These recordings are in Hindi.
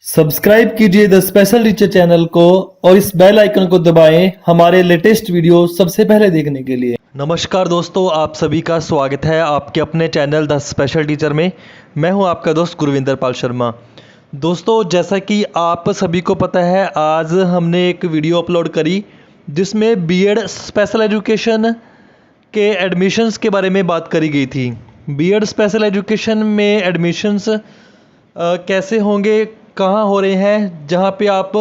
सब्सक्राइब कीजिए द स्पेशल टीचर चैनल को और इस बेल आइकन को दबाएं हमारे लेटेस्ट वीडियो सबसे पहले देखने के लिए। नमस्कार दोस्तों, आप सभी का स्वागत है आपके अपने चैनल द स्पेशल टीचर में। मैं हूं आपका दोस्त गुरविंदर पाल शर्मा। दोस्तों, जैसा कि आप सभी को पता है, आज हमने एक वीडियो अपलोड करी जिसमें बीएड स्पेशल एजुकेशन के एडमिशन्स के बारे में बात करी गई थी। बीएड स्पेशल एजुकेशन में एडमिशन्स कैसे होंगे, कहाँ हो रहे हैं, जहाँ पे आप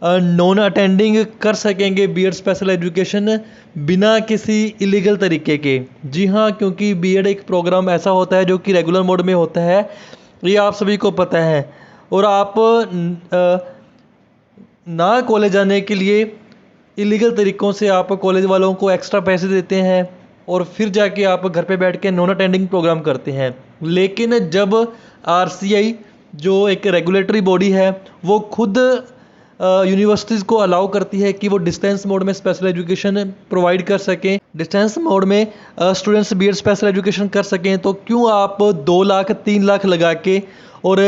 नॉन अटेंडिंग कर सकेंगे बीएड स्पेशल एजुकेशन बिना किसी इलीगल तरीके के। जी हाँ, क्योंकि बीएड एक प्रोग्राम ऐसा होता है जो कि रेगुलर मोड में होता है, ये आप सभी को पता है। और आप ना कॉलेज जाने के लिए इलीगल तरीक़ों से आप कॉलेज वालों को एक्स्ट्रा पैसे देते हैं और फिर जाके आप घर पे बैठ के नॉन अटेंडिंग प्रोग्राम करते हैं। लेकिन जब आरसीआई जो एक रेगुलेटरी बॉडी है वो खुद यूनिवर्सिटीज़ को अलाउ करती है कि वो डिस्टेंस मोड में स्पेशल एजुकेशन प्रोवाइड कर सकें, डिस्टेंस मोड में स्टूडेंट्स बीएड स्पेशल एजुकेशन कर सकें, तो क्यों आप 2 लाख 3 लाख लगा के और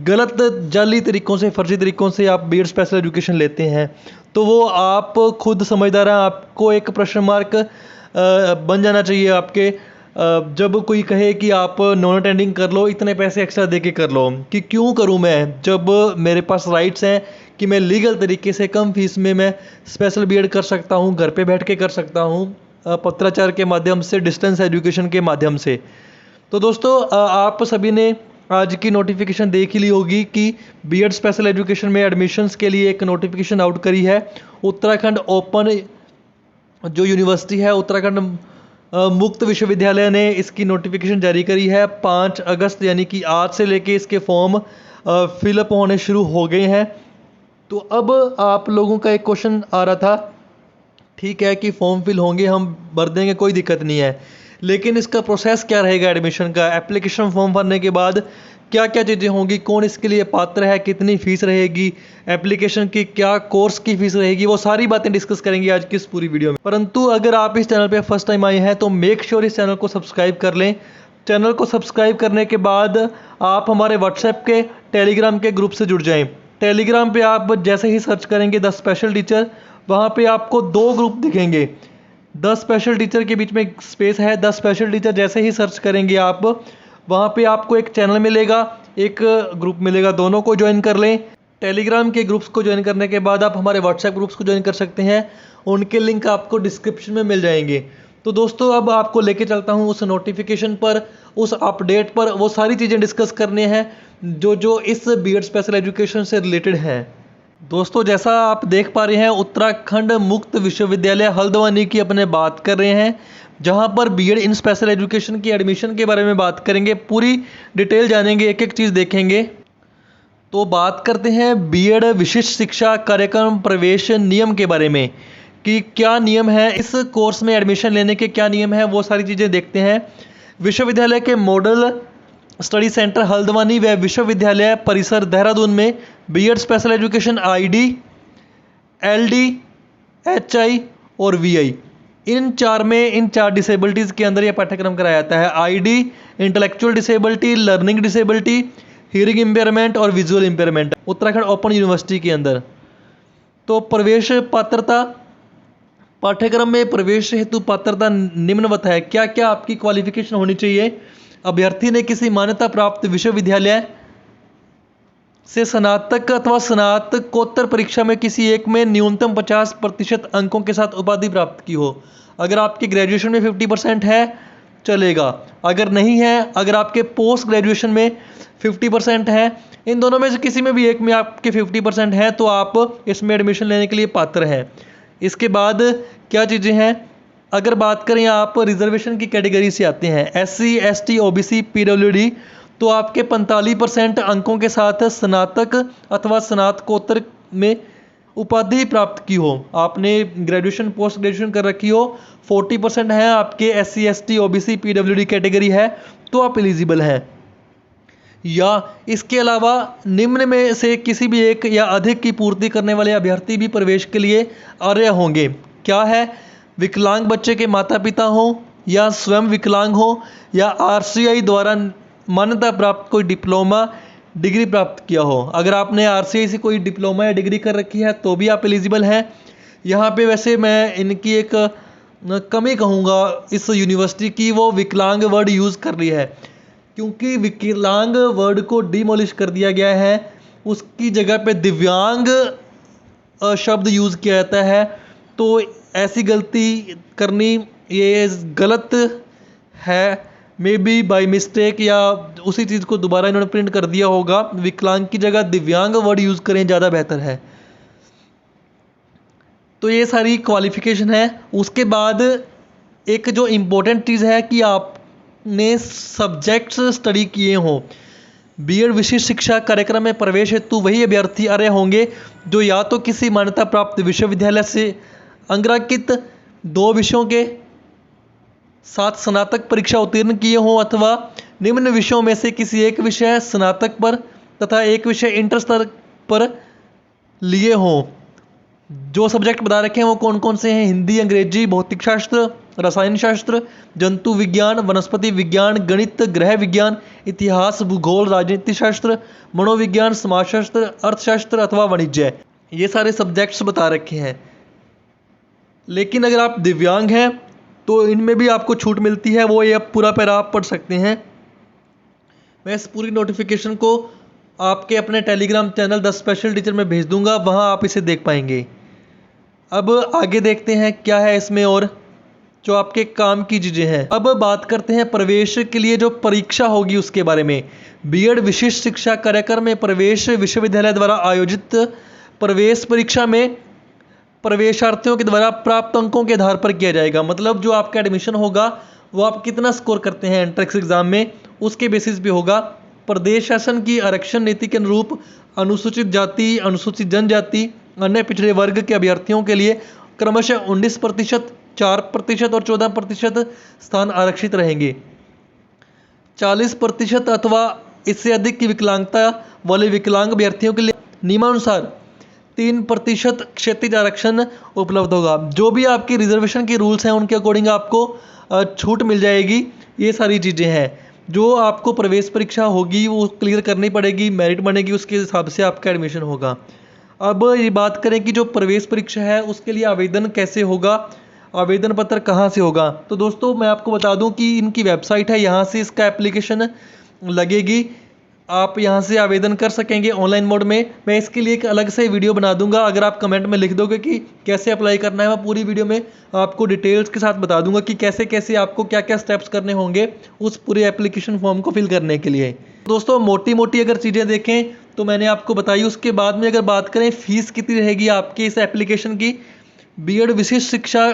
गलत जाली तरीक़ों से, फर्जी तरीक़ों से आप बीएड स्पेशल एजुकेशन लेते हैं। तो वो आप खुद समझदार हैं, आपको एक प्रश्न मार्क बन जाना चाहिए आपके जब कोई कहे कि आप नॉन अटेंडिंग कर लो, इतने पैसे एक्स्ट्रा दे के कर लो, कि क्यों करूं मैं, जब मेरे पास राइट्स हैं कि मैं लीगल तरीके से कम फीस में मैं स्पेशल बीएड कर सकता हूं, घर पे बैठ के कर सकता हूं, पत्राचार के माध्यम से, डिस्टेंस एजुकेशन के माध्यम से। तो दोस्तों, आप सभी ने आज की नोटिफिकेशन देख ही ली होगी कि बीएड स्पेशल एजुकेशन में एडमिशन्स के लिए एक नोटिफिकेशन आउट करी है उत्तराखंड ओपन जो यूनिवर्सिटी है, उत्तराखंड मुक्त विश्वविद्यालय ने इसकी नोटिफिकेशन जारी करी है 5 अगस्त, यानी कि आज से लेके इसके फॉर्म फिलअप होने शुरू हो गए हैं। तो अब आप लोगों का एक क्वेश्चन आ रहा था, ठीक है कि फॉर्म फिल होंगे, हम भर देंगे, कोई दिक्कत नहीं है, लेकिन इसका प्रोसेस क्या रहेगा एडमिशन का, एप्लीकेशन फॉर्म भरने के बाद क्या क्या चीज़ें होंगी, कौन इसके लिए पात्र है, कितनी फ़ीस रहेगी, एप्लीकेशन की क्या कोर्स की फ़ीस रहेगी, वो सारी बातें डिस्कस करेंगे आज की इस पूरी वीडियो में। परंतु अगर आप इस चैनल पे फर्स्ट टाइम आए हैं तो मेक श्योर इस चैनल को सब्सक्राइब कर लें। चैनल को सब्सक्राइब करने के बाद आप हमारे व्हाट्सएप के, टेलीग्राम के ग्रुप से जुड़ जाएँ। टेलीग्राम पर आप जैसे ही सर्च करेंगे द स्पेशल टीचर, वहाँ पर आपको 2 ग्रुप दिखेंगे। द स्पेशल टीचर के बीच में एक स्पेस है, द स्पेशल टीचर जैसे ही सर्च करेंगे आप, वहाँ पे आपको एक चैनल मिलेगा, एक ग्रुप मिलेगा, दोनों को ज्वाइन कर लें। टेलीग्राम के ग्रुप्स को ज्वाइन करने के बाद आप हमारे व्हाट्सएप ग्रुप्स को ज्वाइन कर सकते हैं, उनके लिंक आपको डिस्क्रिप्शन में मिल जाएंगे। तो दोस्तों, अब आपको लेके चलता हूँ उस नोटिफिकेशन पर, उस अपडेट पर, वो सारी चीज़ें डिस्कस करने हैं जो इस बीएड स्पेशल एजुकेशन से रिलेटेड हैं। दोस्तों, जैसा आप देख पा रहे हैं, उत्तराखंड मुक्त विश्वविद्यालय हल्द्वानी की अपने बात कर रहे हैं, जहां पर बीएड इन स्पेशल एजुकेशन की एडमिशन के बारे में बात करेंगे, पूरी डिटेल जानेंगे, एक एक चीज़ देखेंगे। तो बात करते हैं बीएड विशिष्ट शिक्षा कार्यक्रम प्रवेश नियम के बारे में कि क्या नियम है, इस कोर्स में एडमिशन लेने के क्या नियम है, वो सारी चीज़ें देखते हैं। विश्वविद्यालय के मॉडल स्टडी सेंटर हल्द्वानी व विश्वविद्यालय परिसर देहरादून में BEd special education ID, LD, HI और वीआई, इन 4 डिसेबिलिटीज़ के अंदर यह पाठ्यक्रम कराया जाता है। ID intellectual disability, learning disability, hearing impairment और visual impairment, Uttarakhand open university के अंदर। तो प्रवेश पात्रता, पाठ्यक्रम में प्रवेश हेतु पात्रता निम्नवत है। क्या क्या आपकी क्वालिफिकेशन होनी चाहिए? अभ्यर्थी ने किसी मान्यता प्राप्त विश्वविद्यालय से स्नातक अथवा स्नातकोत्तर परीक्षा में किसी एक में न्यूनतम 50% अंकों के साथ उपाधि प्राप्त की हो। अगर आपकी ग्रेजुएशन में 50% है चलेगा, अगर नहीं है, अगर आपके पोस्ट ग्रेजुएशन में 50% है, इन दोनों में से किसी में भी एक में आपके 50% है तो आप इसमें एडमिशन लेने के लिए पात्र हैं। इसके बाद क्या चीज़ें हैं, अगर बात करें आप रिजर्वेशन की कैटेगरी से आते हैं, एससी, एसटी, ओबीसी, पीडब्ल्यूडी, तो आपके 45% अंकों के साथ स्नातक अथवा स्नातकोत्तर में उपाधि प्राप्त की हो, आपने ग्रेजुएशन पोस्ट ग्रेजुएशन कर रखी हो, 40% है आपके SC, ST, OBC, PWD category है, तो आप एलिजिबल हैं। या इसके अलावा निम्न में से किसी भी एक या अधिक की पूर्ति करने वाले अभ्यर्थी भी प्रवेश के लिए अर्ह होंगे। क्या है? विकलांग बच्चे के माता पिता हों, या स्वयं विकलांग हो, या आरसीआई द्वारा मान्यता प्राप्त कोई डिप्लोमा, डिग्री प्राप्त किया हो। अगर आपने आरसीआई से कोई डिप्लोमा या डिग्री कर रखी है तो भी आप एलिजिबल हैं। यहाँ पे वैसे मैं इनकी एक कमी कहूँगा इस यूनिवर्सिटी की, वो विकलांग वर्ड यूज़ कर रही है, क्योंकि विकलांग वर्ड को डिमोलिश कर दिया गया है, उसकी जगह पे दिव्यांग शब्द यूज़ किया जाता है। तो ऐसी गलती करनी ये गलत है, मे बी बाई मिस्टेक, या उसी चीज़ को दोबारा इन्होंने प्रिंट कर दिया होगा। विकलांग की जगह दिव्यांग वर्ड यूज़ करें, ज़्यादा बेहतर है। तो ये सारी क्वालिफिकेशन है। उसके बाद एक जो इम्पोर्टेंट चीज़ है कि आपने सब्जेक्ट्स स्टडी किए हों। बीएड विशिष्ट शिक्षा कार्यक्रम में प्रवेश हेतु वही अभ्यर्थी अर्ह होंगे जो या तो किसी मान्यता प्राप्त विश्वविद्यालय से अंग्रांकित 2 विषयों के साथ स्नातक परीक्षा उत्तीर्ण किए हों, अथवा निम्न विषयों में से किसी एक विषय स्नातक पर तथा एक विषय इंटर स्तर पर लिए हों। जो सब्जेक्ट बता रखे हैं वो कौन कौन से हैं? हिंदी, अंग्रेजी, भौतिक शास्त्र, रसायन शास्त्र, जंतु विज्ञान, वनस्पति विज्ञान, गणित, गृह विज्ञान, इतिहास, भूगोल, राजनीति शास्त्र, मनोविज्ञान, समाजशास्त्र, अर्थशास्त्र अथवा वाणिज्य। ये सारे सब्जेक्ट्स बता रखे हैं। लेकिन अगर आप दिव्यांग हैं तो इनमें भी आपको छूट मिलती है, वो ये पूरा पैरा आप पढ़ सकते हैं। मैं इस पूरी नोटिफिकेशन को आपके अपने Telegram channel the special teacher में भेज दूंगा, वहां आप इसे देख पाएंगे। अब आगे देखते हैं क्या है इसमें और जो आपके काम की चीज़ें हैं। अब बात करते हैं प्रवेश के लिए जो परीक्षा होगी उसके बारे में। बीएड विशिष्ट शिक्षा कार्यक्रम में प्रवेश विश्वविद्यालय द्वारा आयोजित प्रवेश परीक्षा में प्रवेशार्थियों के द्वारा प्राप्त अंकों के आधार पर किया जाएगा। मतलब जो आपका एडमिशन होगा वो आप कितना स्कोर करते हैं एंट्रेंस एग्जाम में, उसके बेसिस पे होगा। प्रदेश शासन की आरक्षण नीति के अनुरूप अनुसूचित जाति, अनुसूचित जनजाति, अन्य पिछड़े वर्ग के अभ्यर्थियों के लिए क्रमशः 19%, 4% और 14% स्थान आरक्षित रहेंगे। 40% अथवा इससे अधिक की विकलांगता वाले विकलांग अभ्यर्थियों के लिए नियमानुसार 3% क्षैतिज आरक्षण उपलब्ध होगा। जो भी आपकी रिजर्वेशन के रूल्स हैं उनके अकॉर्डिंग आपको छूट मिल जाएगी। ये सारी चीज़ें हैं जो आपको प्रवेश परीक्षा होगी वो क्लियर करनी पड़ेगी, मेरिट बनेगी, उसके हिसाब से आपका एडमिशन होगा। अब ये बात करें कि जो प्रवेश परीक्षा है उसके लिए आवेदन कैसे होगा, आवेदन पत्र कहाँ से होगा। तो दोस्तों मैं आपको बता दूं कि इनकी वेबसाइट है, यहाँ से इसका एप्लीकेशन लगेगी, आप यहाँ से आवेदन कर सकेंगे ऑनलाइन मोड में। मैं इसके लिए एक अलग से वीडियो बना दूंगा, अगर आप कमेंट में लिख दोगे कि कैसे अप्लाई करना है, मैं पूरी वीडियो में आपको डिटेल्स के साथ बता दूंगा कि कैसे कैसे आपको क्या क्या स्टेप्स करने होंगे उस पूरे एप्लीकेशन फॉर्म को फिल करने के लिए। दोस्तों मोटी मोटी अगर चीज़ें देखें तो मैंने आपको बताई। उसके बाद में अगर बात करें फीस कितनी रहेगी आपकी इस एप्लीकेशन की। बीएड विशिष्ट शिक्षा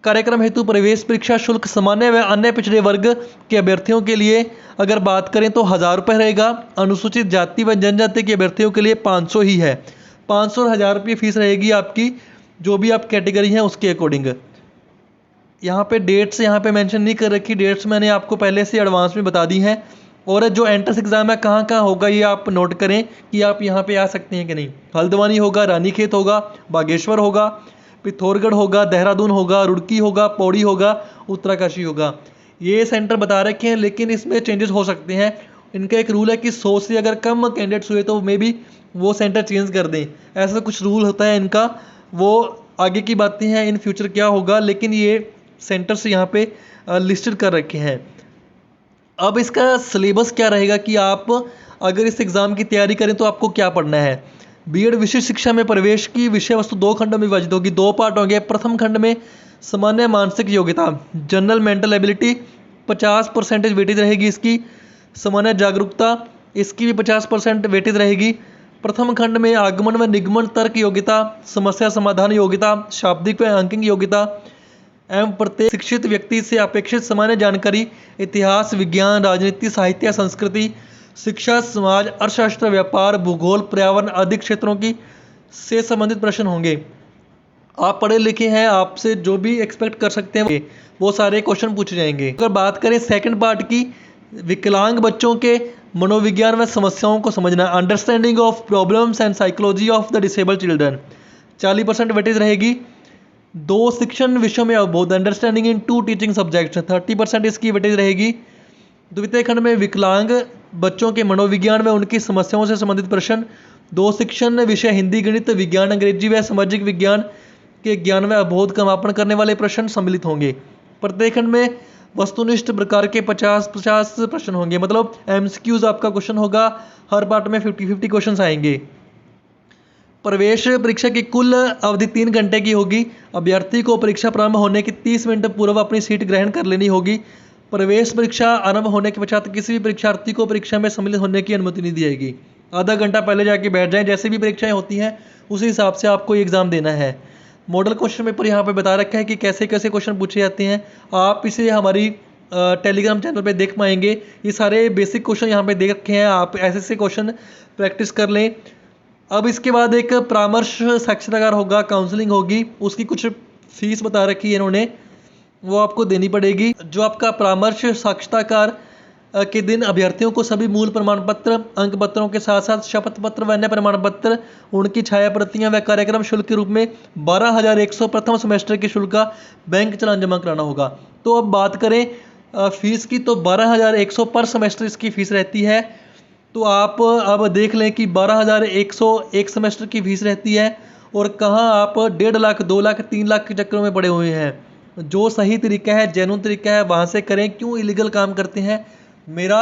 कार्यक्रम हेतु प्रवेश परीक्षा शुल्क सामान्य व अन्य पिछड़े वर्ग के अभ्यर्थियों के लिए अगर बात करें तो 1000 रुपये रहेगा। अनुसूचित जाति व जनजाति के अभ्यर्थियों के लिए 500 ही है। 500 और 1000 रुपये फीस रहेगी आपकी, जो भी आप कैटेगरी हैं उसके अकॉर्डिंग। यहाँ पे डेट्स यहाँ पे मेंशन नहीं कर रखी, डेट्स मैंने आपको पहले से एडवांस में बता दी हैं। और जो एंट्रेंस एग्जाम है कहाँ कहाँ होगा ये आप नोट करें कि आप यहाँ पे आ सकते हैं कि नहीं। हल्द्वानी होगा, रानीखेत होगा, बागेश्वर होगा, पिथौरगढ़ होगा, देहरादून होगा, रुड़की होगा, पौड़ी होगा, उत्तरकाशी होगा। ये सेंटर बता रखे हैं, लेकिन इसमें चेंजेस हो सकते हैं। इनका एक रूल है कि 100 से अगर कम कैंडिडेट्स हुए तो मे बी वो सेंटर चेंज कर दें, ऐसा कुछ रूल होता है इनका। वो आगे की बातें हैं, इन फ्यूचर क्या होगा, लेकिन ये सेंटर्स यहाँ पे लिस्टेड कर रखे हैं। अब इसका सिलेबस क्या रहेगा कि आप अगर इस एग्ज़ाम की तैयारी करें तो आपको क्या पढ़ना है। बीएड विशिष्ट शिक्षा में प्रवेश की विषय वस्तु 2 खंडों में विभाजित होगी, 2 पार्ट होंगे। प्रथम खंड में सामान्य मानसिक योग्यता, जनरल मेंटल एबिलिटी, 50% वेटेज रहेगी इसकी। सामान्य जागरूकता, इसकी भी 50% वेटेज रहेगी। प्रथम खंड में आगमन व निगमन तर्क योग्यता, समस्या समाधान योग्यता, शाब्दिक व अंकिंग योग्यता एवं प्रत्येक शिक्षित व्यक्ति से अपेक्षित सामान्य जानकारी, इतिहास, विज्ञान, राजनीति, साहित्य, संस्कृति, शिक्षा, समाज, अर्थशास्त्र, व्यापार, भूगोल, पर्यावरण आदि क्षेत्रों की से संबंधित प्रश्न होंगे। आप पढ़े लिखे हैं, आपसे जो भी एक्सपेक्ट कर सकते हैं वो सारे क्वेश्चन पूछे जाएंगे। अगर बात करें सेकंड पार्ट की, विकलांग बच्चों के मनोविज्ञान व समस्याओं को समझना, understanding of problems and psychology of the disabled children, 40% weightage रहेगी। 2 शिक्षण विषयों में अवबोध, अंडरस्टैंडिंग इन 2 टीचिंग सब्जेक्ट्स, 30% इसकी वेटेज रहेगी। द्वितीय खंड में विकलांग बच्चों के मनोविज्ञान व उनकी समस्याओं से संबंधित प्रश्न। 2 शिक्षण विषय हिंदी, गणित, विज्ञान, अंग्रेजी व सामाजिक विज्ञान के ज्ञान व अवबोध का मापन करने वाले प्रश्न सम्मिलित होंगे। प्रत्येक खंड में वस्तुनिष्ठ प्रकार के 50-50 प्रश्न होंगे, मतलब एमसीक्यूज आपका क्वेश्चन होगा। हर पार्ट में 50-50 क्वेश्चन आएंगे। प्रवेश परीक्षा की कुल अवधि 3 घंटे की होगी। अभ्यर्थी को परीक्षा प्रारंभ होने के 30 मिनट पूर्व अपनी सीट ग्रहण कर लेनी होगी। प्रवेश परीक्षा आरंभ होने के पश्चात किसी भी परीक्षार्थी को परीक्षा में सम्मिलित होने की अनुमति नहीं दी जाएगी। आधा घंटा पहले जाके बैठ जाएं। जैसे भी परीक्षाएं होती हैं उसी हिसाब से आपको एग्ज़ाम देना है। मॉडल क्वेश्चन पेपर यहाँ पे बता रखा है कि कैसे कैसे क्वेश्चन पूछे जाते हैं। आप इसे हमारी टेलीग्राम चैनल पे देख पाएंगे। ये सारे बेसिक क्वेश्चन यहाँ पे दे रखे हैं, आप ऐसे क्वेश्चन प्रैक्टिस कर लें। अब इसके बाद एक परामर्श साक्षात्कार होगा, काउंसलिंग होगी, उसकी कुछ फीस बता रखी है इन्होंने, वो आपको देनी पड़ेगी। जो आपका परामर्श साक्षात्कार के दिन अभ्यर्थियों को सभी मूल प्रमाण पत्र, अंक पत्रों के साथ साथ शपथ पत्र व अन्य प्रमाण पत्र, उनकी छाया प्रतियां व कार्यक्रम शुल्क के रूप में 12,100 प्रथम सेमेस्टर के शुल्क का बैंक चालान जमा कराना होगा। तो अब बात करें फीस की, तो 12,100 पर सेमेस्टर इसकी फ़ीस रहती है। तो आप अब देख लें कि 12,100 एक सेमेस्टर की फ़ीस रहती है, और कहाँ आप 1.5 लाख, 2 लाख, 3 लाख के चक्करों में पड़े हुए हैं। जो सही तरीका है, जेन्युइन तरीका है, वहाँ से करें। क्यों इलीगल काम करते हैं? मेरा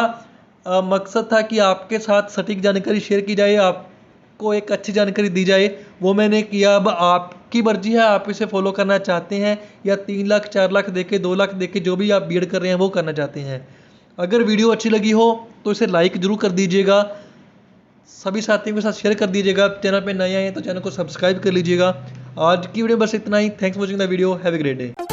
मकसद था कि आपके साथ सटीक जानकारी शेयर की जाए, आपको एक अच्छी जानकारी दी जाए, वो मैंने किया। अब आपकी मर्जी है, आप इसे फॉलो करना चाहते हैं या 3 लाख, 4 लाख देके, 2 लाख देके, जो भी आप बीएड कर रहे हैं वो करना चाहते हैं। अगर वीडियो अच्छी लगी हो तो इसे लाइक ज़रूर कर दीजिएगा, सभी साथियों के साथ शेयर कर दीजिएगा। चैनल पे नए आए हैं तो चैनल को सब्सक्राइब कर लीजिएगा। आज की वीडियो बस इतना ही। Thanks for watching the video. Have a great day.